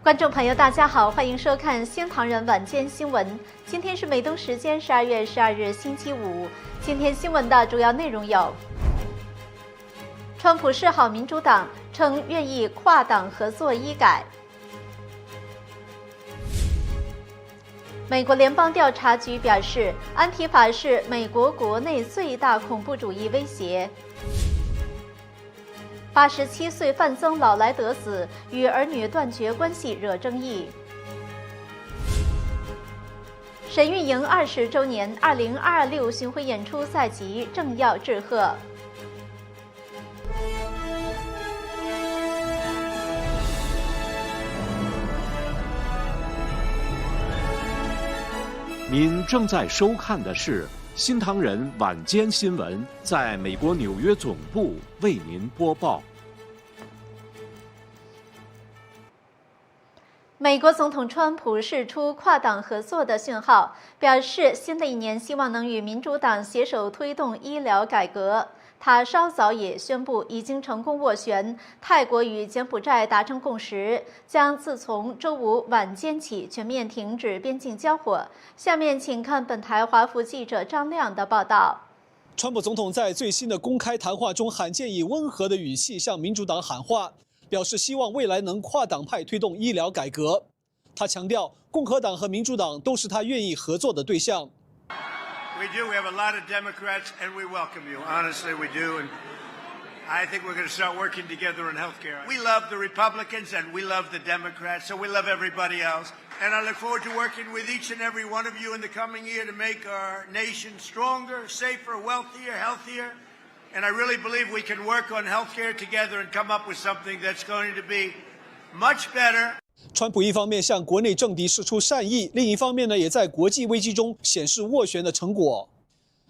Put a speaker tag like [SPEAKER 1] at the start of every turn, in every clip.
[SPEAKER 1] 观众朋友，大家好，欢迎收看新唐人晚间新闻。今天是美东时间12月12日，星期五。今天新闻的主要内容有：川普示好民主党，称愿意跨党合作医改；美国联邦调查局表示，安提法是美国国内最大恐怖主义威胁。87岁范僧老来得子，与儿女断绝关系惹争议。神韵营20周年2026巡回演出赛集正要致贺。
[SPEAKER 2] 您正在收看的是新唐人晚间新闻，在美国纽约总部为您播报。
[SPEAKER 1] 美国总统川普释出跨党合作的讯号，表示新的一年希望能与民主党携手推动医疗改革。他稍早也宣布已经成功斡旋泰国与柬埔寨达成共识，将自从周五晚间起全面停止边境交火。下面请看本台华府记者张亮的报道。
[SPEAKER 3] 川普总统在最新的公开谈话中，罕见以温和的语气向民主党喊话，表示希望未来能跨党派推动医疗改革。他强调，共和党和民主党都是他愿意合作的对象。
[SPEAKER 4] We do. We have a lot of Democrats, and we welcome you. Honestly, we do. And I think we're going to start working together in healthcare. We love the Republicans, and we love the Democrats, so we love everybody else. And I look forward to working with each and every one of you in the coming year to make our nation stronger, safer, wealthier, healthier. And I really believe we can work on healthcare together and come up with something that's going to be much better.
[SPEAKER 3] 川普一方面向国内政敌释出善意，另一方面呢，也在国际危机中显示斡旋的成果。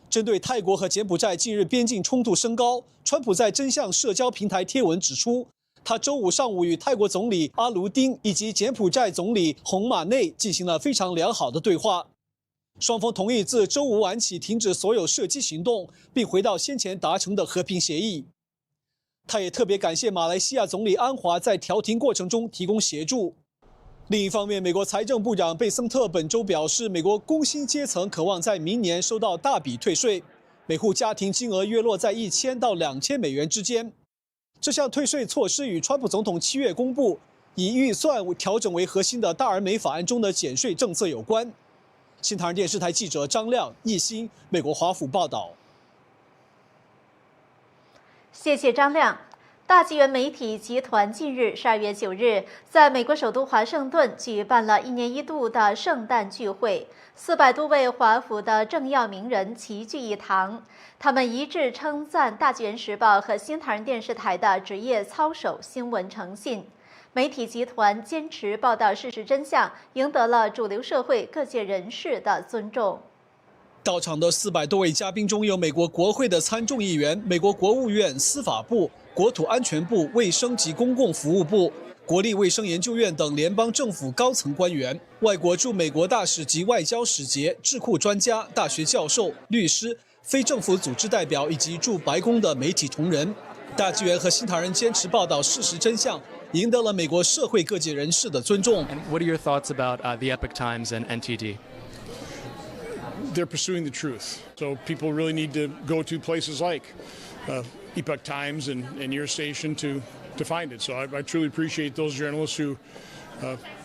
[SPEAKER 3] 针对泰国和柬埔寨近日边境冲突升高，川普在真相社交平台贴文指出，他周五上午与泰国总理阿卢丁以及柬埔寨总理洪马内进行了非常良好的对话，双方同意自周五晚起停止所有射击行动，并回到先前达成的和平协议。他也特别感谢马来西亚总理安华在调停过程中提供协助。另一方面，美国财政部长贝森特本周表示，美国工薪阶层渴望在明年收到大笔退税，每户家庭金额约落在1000到2000美元之间。这项退税措施与川普总统7月公布以预算调整为核心的大而美法案中的减税政策有关。新唐人电视台记者张亮、易兴，美国华府报道。
[SPEAKER 1] 谢谢张亮。大纪元媒体集团近日12月9日，在美国首都华盛顿举办了1年1度的圣诞聚会，400多位华府的政要名人齐聚一堂。他们一致称赞大纪元时报和新唐人电视台的职业操守、新闻诚信。媒体集团坚持报道事实真相，赢得了主流社会各界人士的尊重。
[SPEAKER 3] 到场的400多位嘉宾中有美国国会的参众议员、美国国务院、司法部、国土安全部、卫生及公共服务部、国立卫生研究院等联邦政府高层官员、外国驻美国大使及外交使节、智库专家、大学教授、律师、非政府组织代表以及驻白宫的媒体同仁。大纪元和新唐人坚持报道事实真相，赢得了美国社会各界人士的尊重。
[SPEAKER 5] And what are your thoughts about the Epoch Times and NTD?
[SPEAKER 6] They're pursuing the truth. So people really need to go to places like Epoch Times and your station to find it. So I truly appreciate those journalists who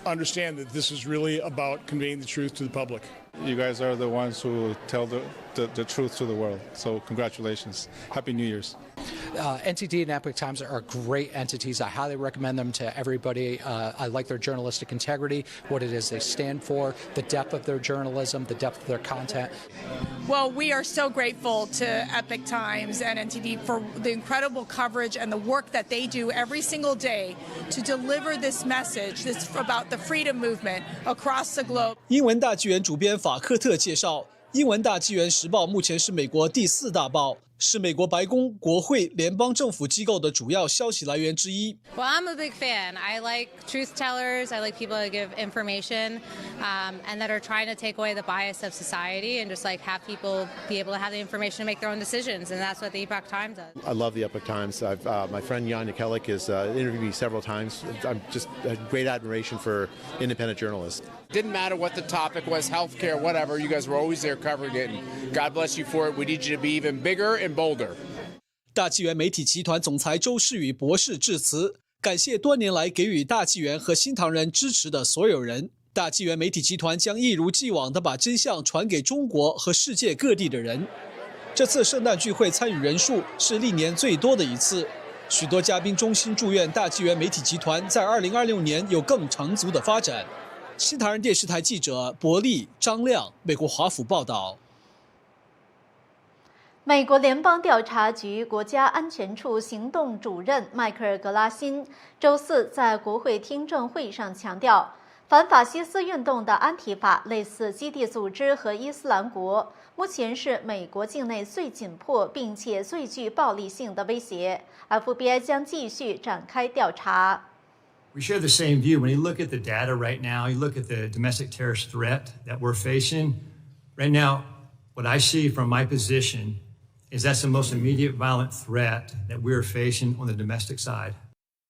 [SPEAKER 6] understand that this is really about conveying the truth to the public.
[SPEAKER 7] You guys are the ones who tell the truth to the world. So congratulations. Happy New Year's.
[SPEAKER 8] NTD and Epoch Times are great entities. I highly recommend them to everybody. I like their journalistic integrity, what it is they stand for, the depth of their journalism, the depth of their content.
[SPEAKER 9] Well, we are so grateful to Epoch Times and NTD for the incredible coverage and the work that they do every single day to deliver this message that's about the freedom movement across the globe.
[SPEAKER 3] 英文大纪元主编法克特介绍，英文大纪元时报目前是美国第4大报，是美国白宫、国会、联邦政府机构的主要消息来源之一。
[SPEAKER 10] Well, I'm a big fan. I like truth tellers. I like people that give information and that are trying to take away the bias of society and just like have people be able to have the information to make their own decisions. And that's what the Epoch Times does.
[SPEAKER 11] I love the Epoch Times. My friend Jan Nikelic has interviewed me several times. I'm just a great admiration for independent journalists.
[SPEAKER 12] Didn't matter what the topic was, healthcare, whatever. You guys were always there covering it. And God bless you for it. We need you to be even bigger and bolder.
[SPEAKER 3] 大纪元媒体集团总裁周世宇博士致辞，感谢多年来给予大纪元和新唐人支持的所有人。大纪元媒体集团将一如既往地把真相传给中国和世界各地的人。这次圣诞聚会参与人数是历年最多的一次，许多嘉宾衷心祝愿大纪元媒体集团在2026年有更长足的发展。新唐人电视台记者伯利、张亮，美国华府报道。
[SPEAKER 1] 美国联邦调查局国家安全处行动主任迈克尔·格拉辛周四在国会听证会上强调，反法西斯运动的安提法类似基地组织和伊斯兰国，目前是美国境内最紧迫并且最具暴力性的威胁。FBI 将继续展开调查。
[SPEAKER 13] We share the same view. When you look at the data right now, you look at the domestic terrorist threat that we're facing. Right now, what I see from my position is that's the most immediate violent threat that we're facing on the domestic side.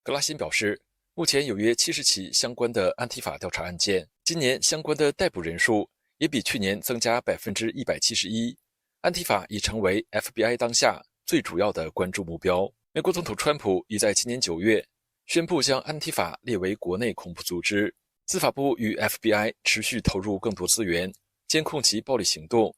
[SPEAKER 14] 格拉辛表示，目前有约70起相关的安提法调查案件，今年相关的逮捕人数也比去年增加171%。安提法已成为 FBI 当下最主要的关注目标。美国总统川普已在今年9月宣布将安提法列为国内恐怖组织。司法部与 FBI 持续投入更多资源，监控其暴力行动，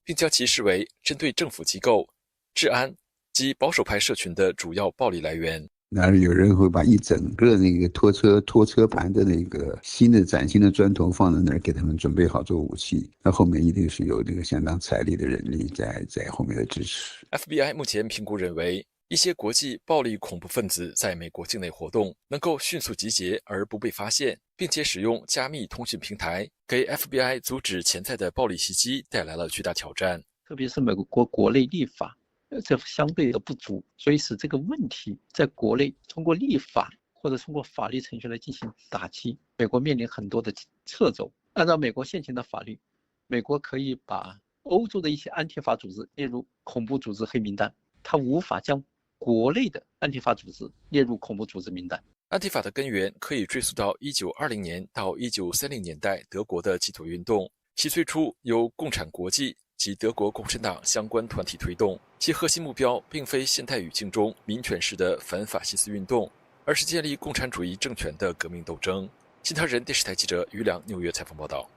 [SPEAKER 14] 并将其视为针对政府机构、治安及保守派社群的主要暴力来源。
[SPEAKER 15] 那有人会把一整个那个拖车盘的那个崭新的砖头放在那儿，给他们准备好做武器。那后面一定是有这个相当财力的人力在后面的支持。
[SPEAKER 14] FBI 目前评估认为，一些国际暴力恐怖分子在美国境内活动，能够迅速集结而不被发现，并且使用加密通讯平台，给 FBI 阻止潜在的暴力袭击带来了巨大挑战。
[SPEAKER 16] 特别是美国国内立法，这相对的不足，所以使这个问题在国内通过立法或者通过法律程序来进行打击。美国面临很多的掣肘。按照美国现行的法律，美国可以把欧洲的一些安提法组织列入恐怖组织黑名单，它无法将国内的安提法组织列入恐怖组织名单。
[SPEAKER 14] 安提法的根源可以追溯到1920年到1930年代德国的基督运动，其最初由共产国际及德国共产党相关团体推动，其核心目标并非现代语境中民权式的反法西斯运动，而是建立共产主义政权的革命斗争。新唐人电视台记者于良纽约采访报道。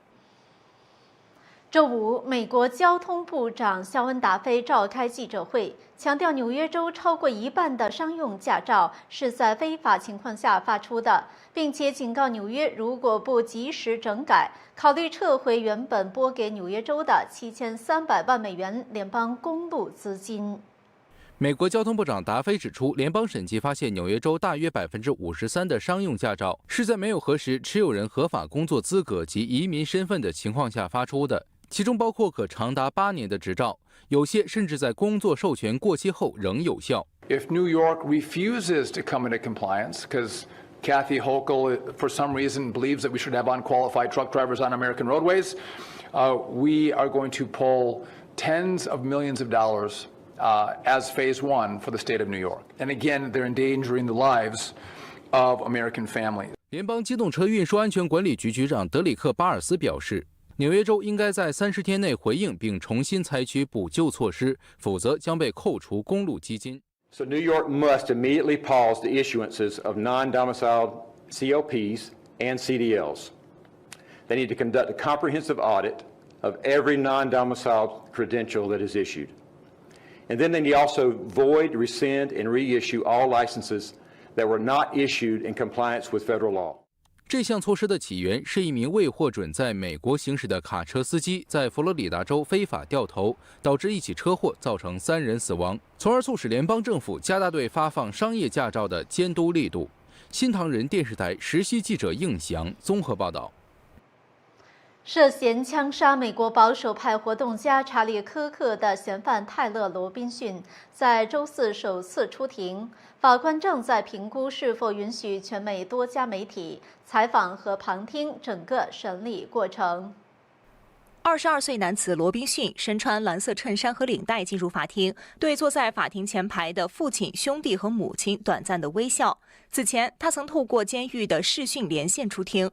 [SPEAKER 1] 周五，美国交通部长肖恩·达菲召开记者会，强调纽约州超过一半的商用驾照是在非法情况下发出的，并且警告纽约如果不及时整改，考虑撤回原本拨给纽约州的7300万美元联邦公路资金。
[SPEAKER 17] 美国交通部长达菲指出，联邦审计发现纽约州大约53%的商用驾照是在没有核实持有人合法工作资格及移民身份的情况下发出的。其中包括可长达8年的执照，有些甚至在工作授权过期后仍有效。
[SPEAKER 18] If New York refuses to come into compliance, because Kathy Hochul, for some reason, believes that we should have unqualified truck drivers on American roadways, we are going to pull tens of millions of dollars as phase one for the state of New York. And again, they're endangering the lives of American families.
[SPEAKER 17] 联邦机动车运输安全管理局局长德里克·巴尔斯表示，纽约州应该在30天内回应并重新采取补救措施，否则将被扣除公路基金。
[SPEAKER 19] So New York must immediately pause the issuances of non-domiciled COPs and CDLs. They need to conduct a comprehensive audit of every non-domiciled credential that is issued. And then they need also void, rescind, and reissue all licenses that were not issued in compliance with federal law.
[SPEAKER 17] 这项措施的起源是一名未获准在美国行驶的卡车司机在佛罗里达州非法掉头，导致一起车祸造成3人死亡，从而促使联邦政府加大对发放商业驾照的监督力度。新唐人电视台实习记者应翔综合报道。
[SPEAKER 1] 涉嫌枪杀美国保守派活动家查理·科克的嫌犯泰勒·罗宾逊在周四首次出庭，法官正在评估是否允许全美多家媒体采访和旁听整个审理过程。
[SPEAKER 20] 22岁男子罗宾逊身穿蓝色衬衫和领带进入法庭，对坐在法庭前排的父亲、兄弟和母亲短暂的微笑。此前，他曾透过监狱的视讯连线出庭。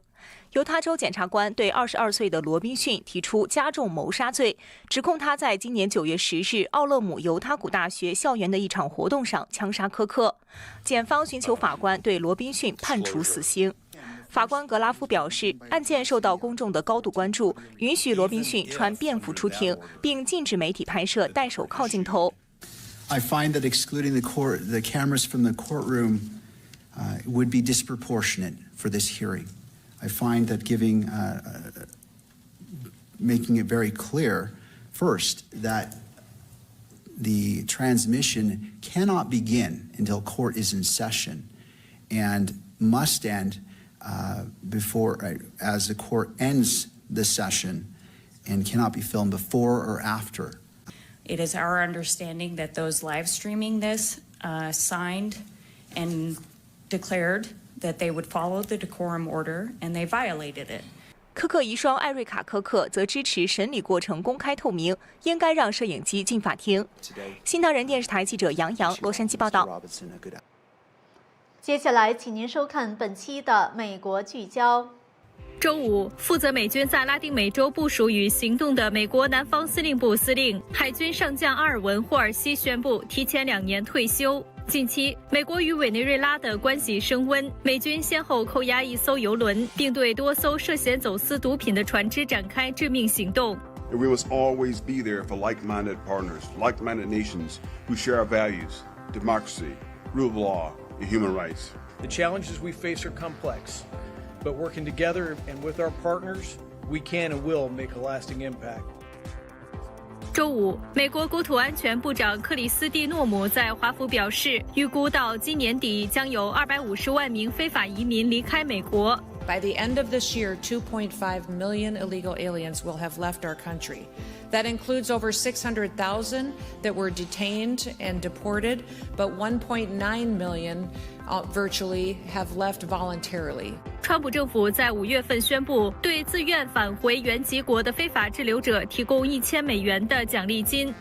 [SPEAKER 20] 犹他州检察官对22岁的罗宾逊提出加重谋杀罪，指控他在今年9月10日奥勒姆犹他谷大学校园的一场活动上枪杀科克。检方寻求法官对罗宾逊判处死刑。法官格拉夫表示，案件受到公众的高度关注，允许罗宾逊穿便服出庭，并禁止媒体拍摄戴手铐镜头。
[SPEAKER 21] I find that excluding the cameras from the courtroom would be disproportionate for this hearing. I find that making it very clear, first, that the transmission cannot begin until court is in session and must end as the court ends the session and cannot be filmed before or after.
[SPEAKER 22] It is our understanding that those live streaming this signed and declared that they would follow the decorum order, and they violated it.
[SPEAKER 20] 科克遗孀艾瑞卡·科克则支持审理过程公开透明，应该让摄影机进法庭。新唐人电视台记者杨洋，洛杉矶报道。
[SPEAKER 1] 接下来，请您收看本期的美国聚焦。
[SPEAKER 23] 周五，负责美军在拉丁美洲部署与行动的美国南方司令部司令、海军上将阿尔文·霍尔西宣布提前2年退休。近期，美国与委内瑞拉的关系升温，美军先后扣押1艘油轮，并对多艘涉嫌走私毒品的船只展开致命行动。
[SPEAKER 24] We must always be there for like-minded partners, like-minded nations who share our values, democracy, rule of law, and human rights.
[SPEAKER 25] The challenges we face are complex, but working together and with our partners, we can and will make a lasting impact.
[SPEAKER 23] 周五，美国国土安全部长克里斯蒂诺姆在华府表示，预估到今年底将有250万名非法移民离开美国。
[SPEAKER 26] By the end of this year, 2.5 million illegal aliens will have left our country. That includes over 600,000 that were detained and deported, but 1.9 million virtually have left voluntarily.
[SPEAKER 23] 川普政府在5月份宣布，对自愿返回原籍国的非法滞留者提供$1000的奖励金。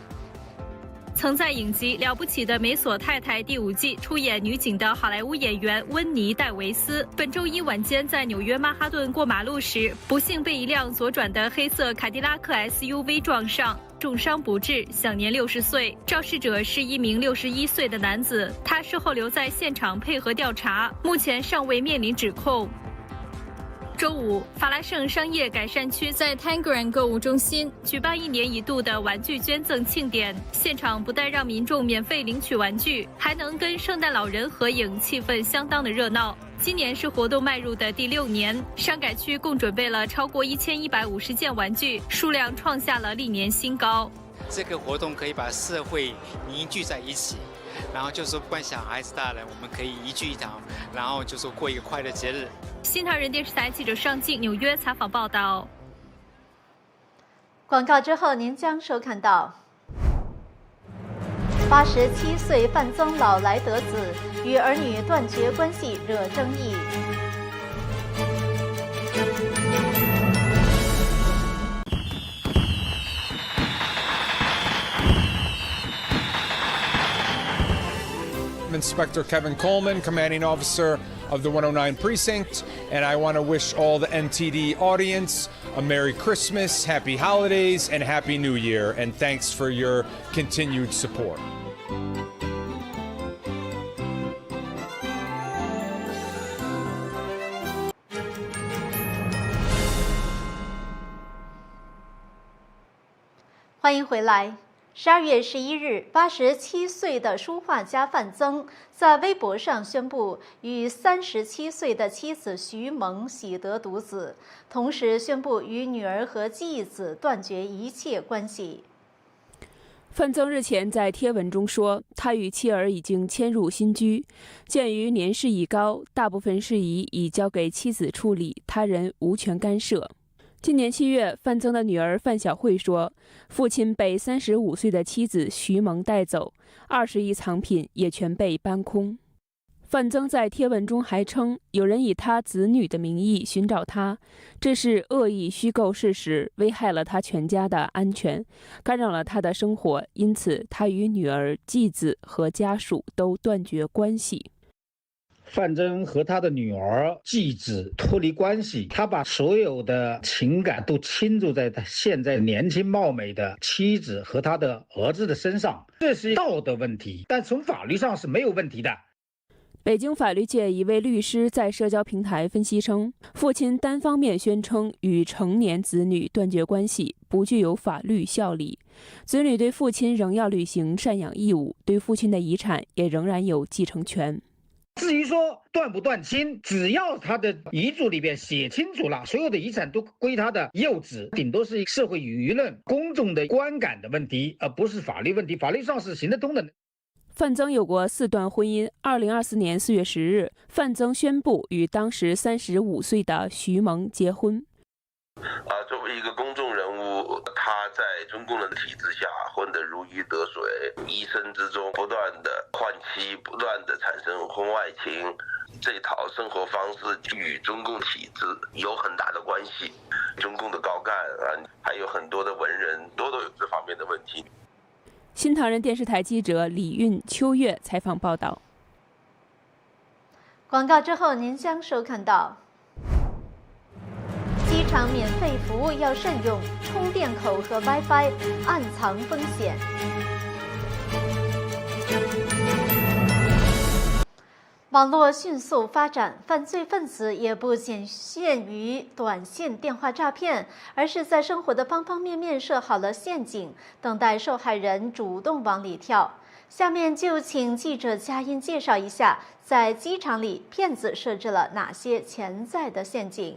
[SPEAKER 23] 曾在影集《了不起的梅索太太》第5季出演女警的好莱坞演员温妮·戴维斯，本周一晚间在纽约曼哈顿过马路时，不幸被一辆左转的黑色凯迪拉克 SUV 撞上，重伤不治，享年60岁。肇事者是一名61岁的男子，他事后留在现场配合调查，目前尚未面临指控。周五，法拉盛商业改善区在 Tangerine 购物中心举办1年1度的玩具捐赠庆典，现场不但让民众免费领取玩具，还能跟圣诞老人合影，气氛相当的热闹。今年是活动迈入的第6年，商改区共准备了超过1150件玩具，数量创下了历年新高。
[SPEAKER 27] 这个活动可以把社会凝聚在一起，然后就说不管小孩子大人，我们可以一聚一堂，然后就说过一个快乐节日。
[SPEAKER 23] 新唐人电视台记者尚静纽约采访报道。
[SPEAKER 1] 广告之后，您将收看到87岁范曾老莱德子与儿女断绝关系惹争议。
[SPEAKER 28] Inspector Kevin Coleman, commanding officer of the 109 precinct, and I want to wish all the NTD audience a Merry Christmas, Happy Holidays, and Happy New Year, and thanks for your continued support.
[SPEAKER 1] 欢迎回来。12月11日，87岁的书画家范曾在微博上宣布与37岁的妻子徐萌喜得独子，同时宣布与女儿和继子断绝一切关系。
[SPEAKER 29] 范曾日前在贴文中说，他与妻儿已经迁入新居，鉴于年事已高，大部分事宜已交给妻子处理，他人无权干涉。今年7月，范增的女儿范晓慧说，父亲被35岁的妻子徐萌带走，20亿藏品也全被搬空。范增在贴文中还称，有人以他子女的名义寻找他，这是恶意虚构事实，危害了他全家的安全，干扰了他的生活，因此他与女儿、继子和家属都断绝关系。
[SPEAKER 2] 范增和他的女儿、继子脱离关系，他把所有的情感都倾注在他现在年轻貌美的妻子和他的儿子的身上，这是道德问题，但从法律上是没有问题的。
[SPEAKER 29] 北京法律界一位律师在社交平台分析称，父亲单方面宣称与成年子女断绝关系，不具有法律效力，子女对父亲仍要履行赡养义务，对父亲的遗产也仍然有继承权。
[SPEAKER 2] 至于说断不断亲，只要他的遗嘱里边写清楚了，所有的遗产都归他的幼子，顶多是社会舆论、公众的观感的问题，而不是法律问题，法律上是行得通的。
[SPEAKER 29] 范增有过4段婚姻。2024年4月10日，范增宣布与当时35岁的徐萌结婚。
[SPEAKER 4] 作为一个公众人物，他在中共的体制下混得如鱼得水，一生之中不断的换妻，不断的产生婚外情，这套生活方式与中共体制有很大的关系。中共的高干还有很多的文人都有这方面的问题。
[SPEAKER 29] 新唐人电视台记者李运、秋月采访报道。
[SPEAKER 1] 广告之后，您将收看到：机场免费服务要慎用，充电口和 WiFi 暗藏风险。网络迅速发展，犯罪分子也不仅限于短信电话诈骗，而是在生活的方方面面设好了陷阱，等待受害人主动往里跳。下面就请记者佳音介绍一下，在机场里骗子设置了哪些潜在的陷阱。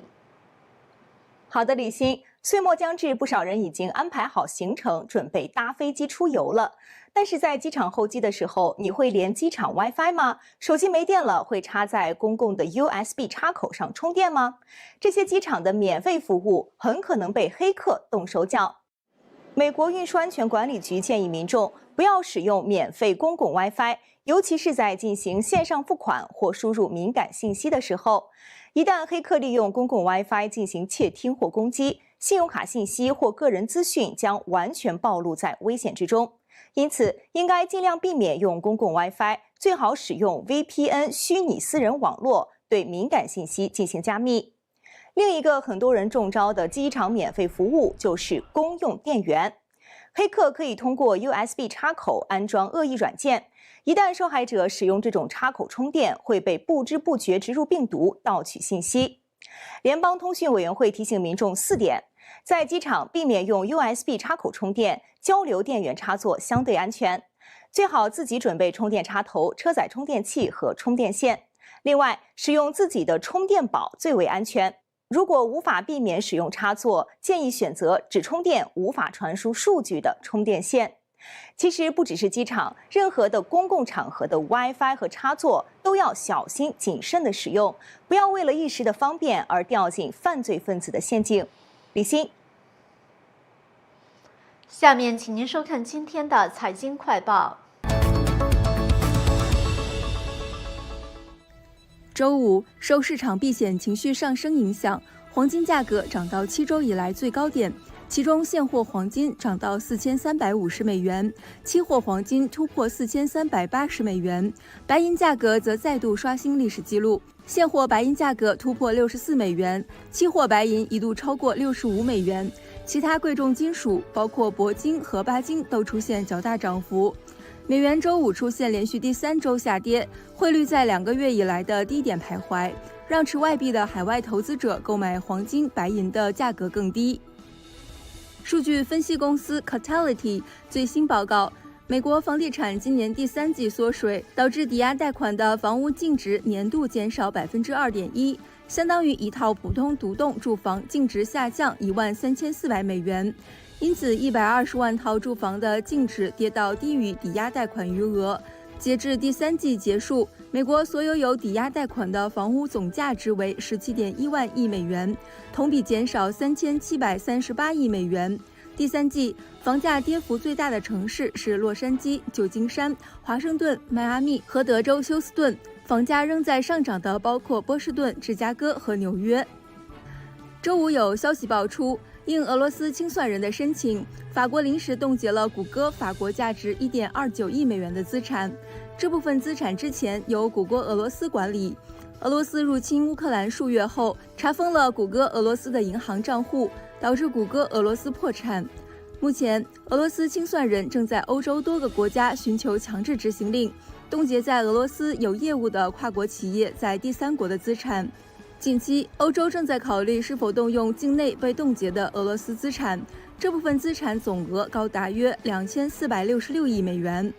[SPEAKER 20] 好的，李欣，岁末将至，不少人已经安排好行程，准备搭飞机出游了。但是在机场候机的时候，你会连机场 WiFi 吗？手机没电了，会插在公共的 USB 插口上充电吗？这些机场的免费服务很可能被黑客动手脚。美国运输安全管理局建议民众不要使用免费公共 WiFi， 尤其是在进行线上付款或输入敏感信息的时候。一旦黑客利用公共 WiFi 进行窃听或攻击，信用卡信息或个人资讯将完全暴露在危险之中。因此，应该尽量避免用公共 WiFi， 最好使用 VPN 虚拟私人网络对敏感信息进行加密。另一个很多人中招的机场免费服务就是公用电源。黑客可以通过 USB 插口安装恶意软件，一旦受害者使用这种插口充电，会被不知不觉植入病毒，盗取信息。联邦通讯委员会提醒民众4点：在机场避免用 USB 插口充电，交流电源插座相对安全，最好自己准备充电插头、车载充电器和充电线。另外，使用自己的充电宝最为安全。如果无法避免使用插座，建议选择只充电无法传输数据的充电线。其实不只是机场，任何的公共场合的 WiFi 和插座都要小心谨慎的使用，不要为了一时的方便而掉进犯罪分子的陷阱。李欣，
[SPEAKER 1] 下面请您收看今天的财经快报。
[SPEAKER 5] 周五，受市场避险情绪上升影响，黄金价格涨到7周以来最高点，其中现货黄金涨到4350美元，期货黄金突破4380美元，白银价格则再度刷新历史纪录，现货白银价格突破64美元，期货白银一度超过65美元，其他贵重金属包括铂金和钯金都出现较大涨幅。美元周五出现连续第3周下跌，汇率在2个月以来的低点徘徊，让持外币的海外投资者购买黄金、白银的价格更低。数据分析公司 Cotality 最新报告，美国房地产今年第3季缩水，导致抵押贷款的房屋净值年度减少 2.1%， 相当于一套普通独栋住房净值下降13400美元。因此120万套住房的净值跌到低于抵押贷款余额。截至第3季结束，美国所有有抵押贷款的房屋总价值为17.1万亿美元，同比减少3738亿美元。第三季房价跌幅最大的城市是洛杉矶、旧金山、华盛顿、迈阿密和德州休斯顿，房价仍在上涨的包括波士顿、芝加哥和纽约。周五有消息爆出，应俄罗斯清算人的申请，法国临时冻结了谷歌法国价值1.29亿美元的资产。这部分资产之前由谷歌俄罗斯管理。俄罗斯入侵乌克兰数月后，查封了谷歌俄罗斯的银行账户，导致谷歌俄罗斯破产。目前，俄罗斯清算人正在欧洲多个国家寻求强制执行令，冻结在俄罗斯有业务的跨国企业在第三国的资产。近期，欧洲正在考虑是否动用境内被冻结的俄罗斯资产，这部分资产总额高达约2466亿美元。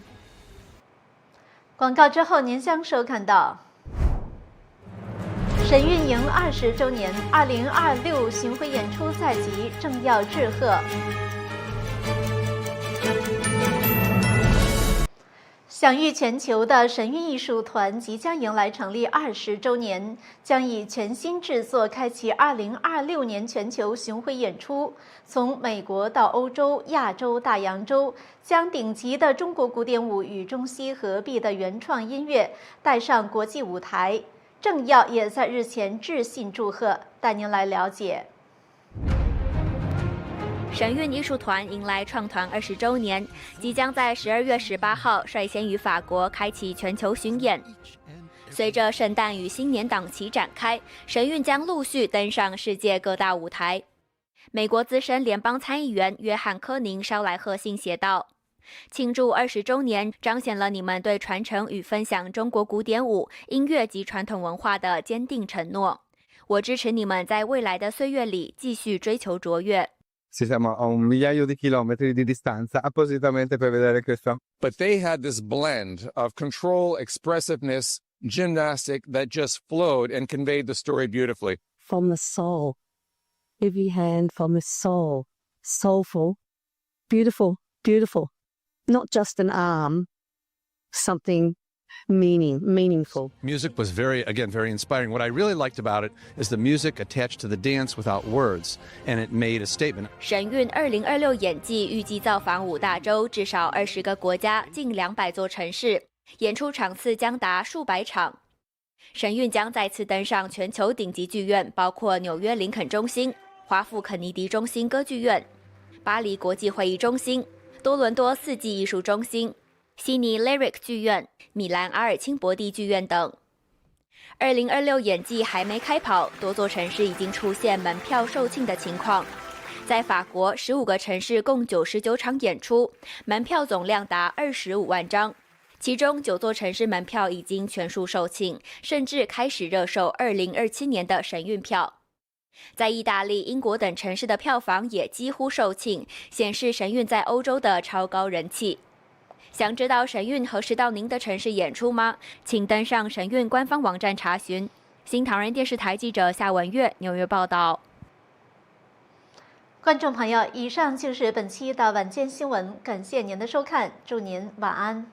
[SPEAKER 1] 广告之后，您将收看到神韵营20周年2026巡回演出在即，正要致贺。享誉全球的神韵艺术团即将迎来成立20周年，将以全新制作开启2026年全球巡回演出。从美国到欧洲、亚洲、大洋洲，将顶级的中国古典舞与中西合璧的原创音乐带上国际舞台。政要也在日前致信祝贺，带您来了解。
[SPEAKER 3] 神韵艺术团迎来创团20周年，即将在12月18号率先于法国开启全球巡演。随着圣诞与新年档期展开，神韵将陆续登上世界各大舞台。美国资深联邦参议员约翰·科宁捎来贺信写道：“庆祝20周年，彰显了你们对传承与分享中国古典舞、音乐及传统文化的坚定承诺。我支持你们在未来的岁月里继续追求卓越。”
[SPEAKER 6] Siamo a 1 migliaio di chilometri di distanza appositamente per vedere questo.
[SPEAKER 28] But they had this blend of control, expressiveness, gymnastic that just flowed and conveyed the story beautifully.
[SPEAKER 7] From the soul. Every hand from the soul. Soulful. Beautiful. Beautiful. Not just an arm. Something meaningful.
[SPEAKER 28] Music was very inspiring. What I really liked about it is the music attached to the dance without words, and it made a statement.
[SPEAKER 3] 神韵2026演季预计造访5大洲，至少20个国家，近200座城市，演出场次将达数百场。神韵将再次登上全球顶级剧院，包括纽约林肯中心、华府肯尼迪中心歌剧院、巴黎国际会议中心、多伦多四季艺术中心、悉尼 Lyric 剧院、米兰阿尔钦伯蒂剧院等。2026演季还没开跑，多座城市已经出现门票售罄的情况。在法国，15个城市共99场演出，门票总量达25万张，其中9座城市门票已经全数售罄，甚至开始热售2027年的神韵票。在意大利、英国等城市的票房也几乎售罄，显示神韵在欧洲的超高人气。想知道神韵何时到您的城市演出吗？请登上神韵官方网站查询。新唐人电视台记者夏文月纽约报道。
[SPEAKER 1] 观众朋友，以上就是本期的晚间新闻，感谢您的收看，祝您晚安。